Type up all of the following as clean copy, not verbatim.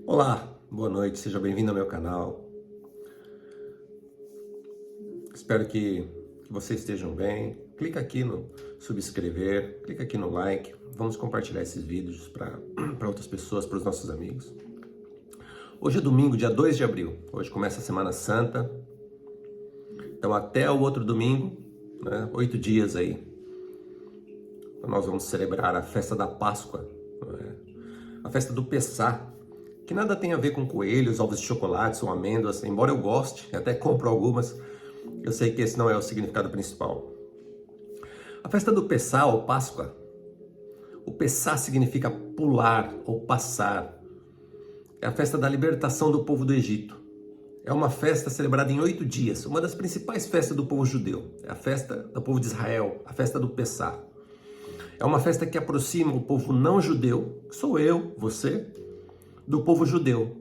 Olá, boa noite, seja bem-vindo ao meu canal. Espero que vocês estejam bem. Clica aqui no subscrever, clica aqui no like. Vamos compartilhar esses vídeos para outras pessoas, para os nossos amigos. Hoje é domingo, dia 2 de abril. Hoje começa a Semana Santa. Então até o outro domingo, 8 dias aí, nós vamos celebrar a festa da Páscoa, a festa do Pessah, que nada tem a ver com coelhos, ovos de chocolate ou amêndoas, embora eu goste, até compro algumas, eu sei que esse não é o significado principal. A festa do Pessah, ou Páscoa, o Pessah significa pular ou passar. É a festa da libertação do povo do Egito. É uma festa celebrada em 8 dias, uma das principais festas do povo judeu. É a festa do povo de Israel, a festa do Pessah. É uma festa que aproxima o povo não judeu, que sou eu, você, do povo judeu.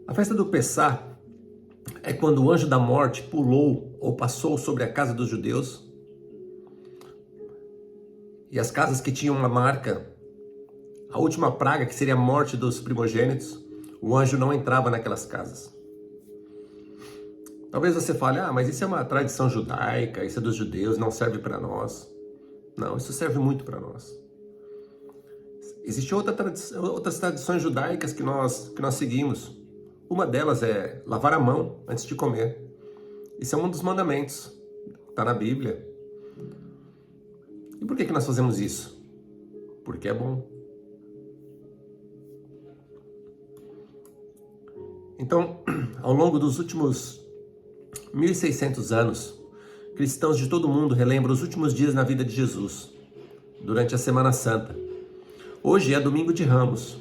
A festa do Pessah é quando o anjo da morte pulou ou passou sobre a casa dos judeus, e as casas que tinham uma marca, a última praga, que seria a morte dos primogênitos, o anjo não entrava naquelas casas. Talvez você fale, mas isso é uma tradição judaica, isso é dos judeus, não serve para nós. Não, isso serve muito para nós. Existem outras tradições judaicas que nós seguimos. Uma delas é lavar a mão antes de comer. Isso é um dos mandamentos, está na Bíblia. E por que nós fazemos isso? Porque é bom. Então, ao longo dos últimos 1.600 anos, cristãos de todo mundo relembram os últimos dias na vida de Jesus, durante a Semana Santa. Hoje é domingo de Ramos.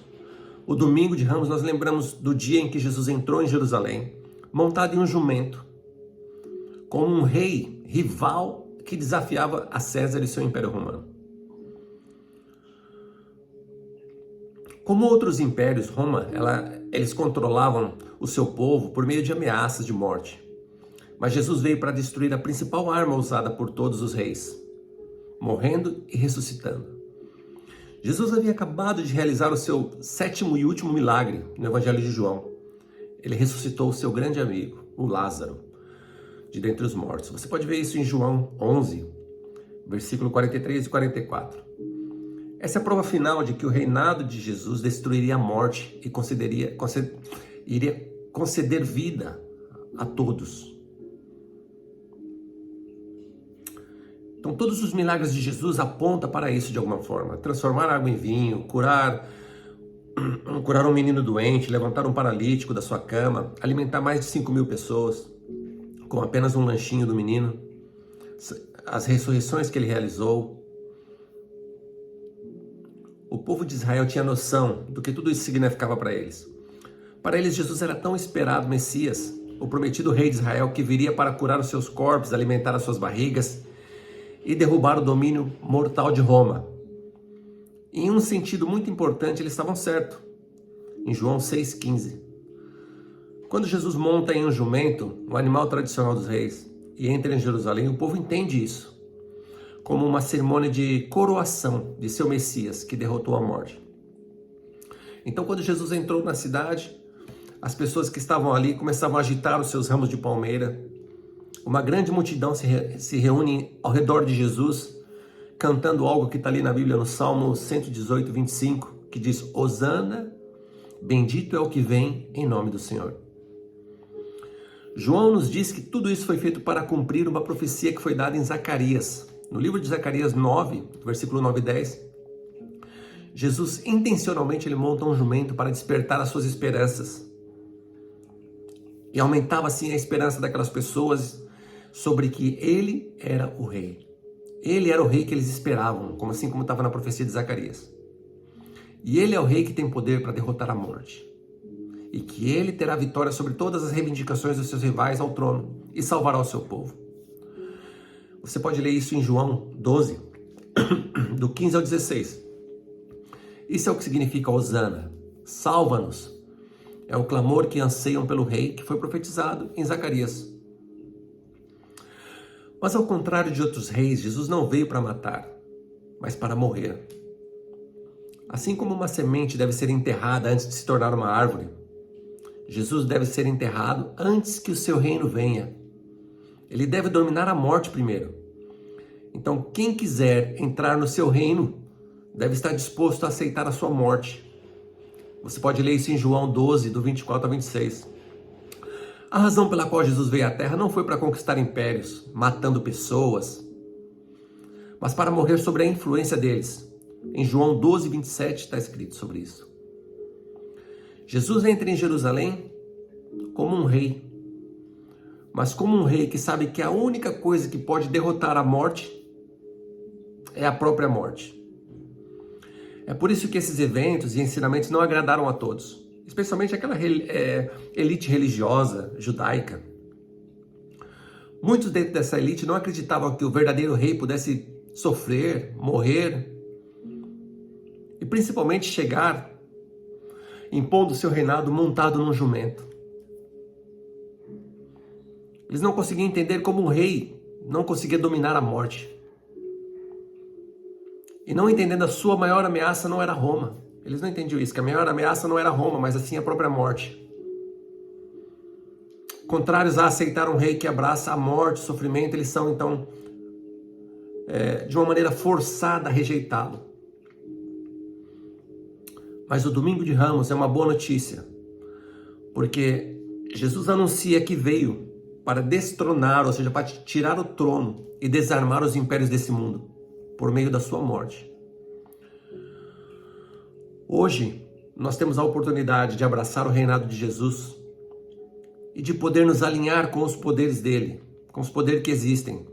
O domingo de Ramos nós lembramos do dia em que Jesus entrou em Jerusalém, montado em um jumento, como um rei rival que desafiava a César e seu Império Romano. Como outros impérios, eles controlavam o seu povo por meio de ameaças de morte. Mas Jesus veio para destruir a principal arma usada por todos os reis, morrendo e ressuscitando. Jesus havia acabado de realizar o seu 7º e último milagre no Evangelho de João. Ele ressuscitou o seu grande amigo, o Lázaro, de dentre os mortos. Você pode ver isso em João 11, versículo 43 e 44. Essa é a prova final de que o reinado de Jesus destruiria a morte e iria conceder vida a todos. Então todos os milagres de Jesus apontam para isso de alguma forma. Transformar água em vinho, curar um menino doente, levantar um paralítico da sua cama, alimentar mais de 5.000 pessoas com apenas um lanchinho do menino, as ressurreições que ele realizou. O povo de Israel tinha noção do que tudo isso significava para eles. Para eles, Jesus era tão esperado Messias, o prometido rei de Israel, que viria para curar os seus corpos, alimentar as suas barrigas e derrubar o domínio mortal de Roma. Em um sentido muito importante, eles estavam certos. Em João 6,15. Quando Jesus monta em um jumento, o animal tradicional dos reis, e entra em Jerusalém, o povo entende isso como uma cerimônia de coroação de seu Messias, que derrotou a morte. Então, quando Jesus entrou na cidade, as pessoas que estavam ali começavam a agitar os seus ramos de palmeira. Uma grande multidão se reúne ao redor de Jesus, cantando algo que está ali na Bíblia, no Salmo 118, 25, que diz: Hosana, bendito é o que vem em nome do Senhor. João nos diz que tudo isso foi feito para cumprir uma profecia que foi dada em Zacarias. No livro de Zacarias 9, versículo 9 e 10, Jesus intencionalmente ele monta um jumento para despertar as suas esperanças. E aumentava assim a esperança daquelas pessoas sobre que ele era o rei. Ele era o rei que eles esperavam, assim como estava na profecia de Zacarias. E ele é o rei que tem poder para derrotar a morte. E que ele terá vitória sobre todas as reivindicações dos seus rivais ao trono e salvará o seu povo. Você pode ler isso em João 12, do 15 ao 16. Isso é o que significa Hosana, salva-nos. É o clamor que anseiam pelo rei que foi profetizado em Zacarias. Mas ao contrário de outros reis, Jesus não veio para matar, mas para morrer. Assim como uma semente deve ser enterrada antes de se tornar uma árvore, Jesus deve ser enterrado antes que o seu reino venha. Ele deve dominar a morte primeiro. Então, quem quiser entrar no seu reino deve estar disposto a aceitar a sua morte. Você pode ler isso em João 12, do 24 a 26. A razão pela qual Jesus veio à Terra não foi para conquistar impérios, matando pessoas, mas para morrer sobre a influência deles. Em João 12, 27 está escrito sobre isso. Jesus entra em Jerusalém como um rei, mas como um rei que sabe que a única coisa que pode derrotar a morte é a própria morte. É por isso que esses eventos e ensinamentos não agradaram a todos, especialmente aquela elite religiosa judaica. Muitos dentro dessa elite não acreditavam que o verdadeiro rei pudesse sofrer, morrer e principalmente chegar impondo seu reinado montado num jumento. Eles não conseguiam entender como um rei não conseguia dominar a morte. E não entendendo a sua maior ameaça não era Roma. Eles não entendiam isso, que a maior ameaça não era Roma, mas assim a própria morte. Contrários a aceitar um rei que abraça a morte, o sofrimento, eles são então, de uma maneira forçada, a rejeitá-lo. Mas o Domingo de Ramos é uma boa notícia, porque Jesus anuncia que veio para destronar, ou seja, para tirar o trono e desarmar os impérios desse mundo, por meio da sua morte. Hoje, nós temos a oportunidade de abraçar o reinado de Jesus e de poder nos alinhar com os poderes dele, com os poderes que existem.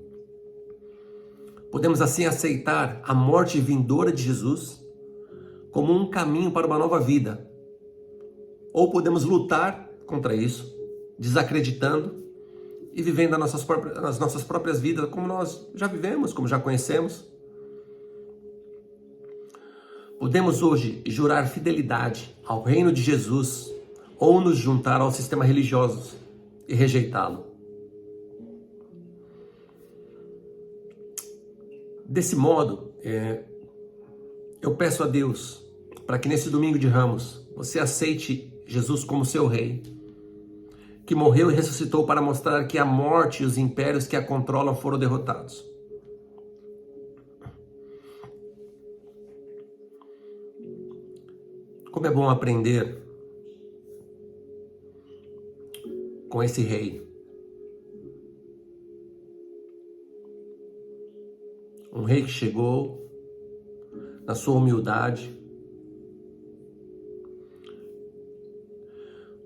Podemos assim aceitar a morte vindoura de Jesus como um caminho para uma nova vida. Ou podemos lutar contra isso, desacreditando e vivendo as nossas próprias vidas como nós já vivemos, como já conhecemos. Podemos hoje jurar fidelidade ao reino de Jesus ou nos juntar ao sistema religioso e rejeitá-lo. Desse modo, eu peço a Deus para que nesse Domingo de Ramos você aceite Jesus como seu rei, que morreu e ressuscitou para mostrar que a morte e os impérios que a controlam foram derrotados. Como é bom aprender com esse rei. Um rei que chegou na sua humildade.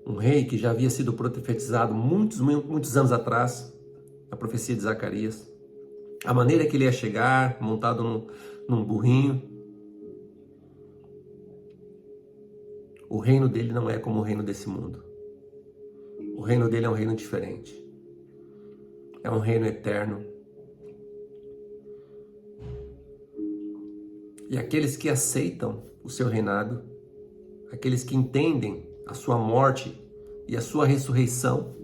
Um rei que já havia sido profetizado muitos anos atrás, na profecia de Zacarias. A maneira que ele ia chegar, montado num burrinho. O reino dele não é como o reino desse mundo. O reino dele é um reino diferente. É um reino eterno. E aqueles que aceitam o seu reinado, aqueles que entendem a sua morte e a sua ressurreição,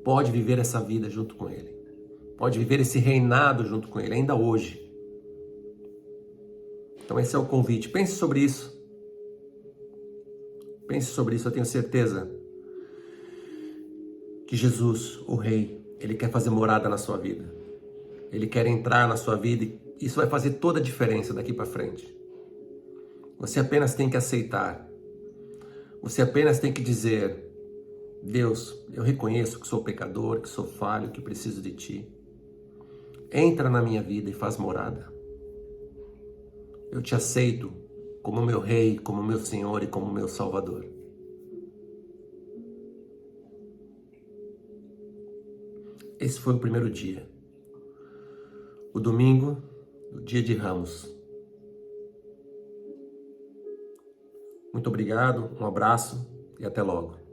pode viver essa vida junto com ele. Pode viver esse reinado junto com ele, ainda hoje. Então esse é o convite. Pense sobre isso. Pense sobre isso, eu tenho certeza que Jesus, o Rei, Ele quer fazer morada na sua vida. Ele quer entrar na sua vida e isso vai fazer toda a diferença daqui para frente. Você apenas tem que aceitar. Você apenas tem que dizer: Deus, eu reconheço que sou pecador, que sou falho, que preciso de Ti. Entra na minha vida e faz morada. Eu te aceito como meu Rei, como meu Senhor e como meu Salvador. Esse foi o primeiro dia. O domingo, o dia de Ramos. Muito obrigado, um abraço e até logo.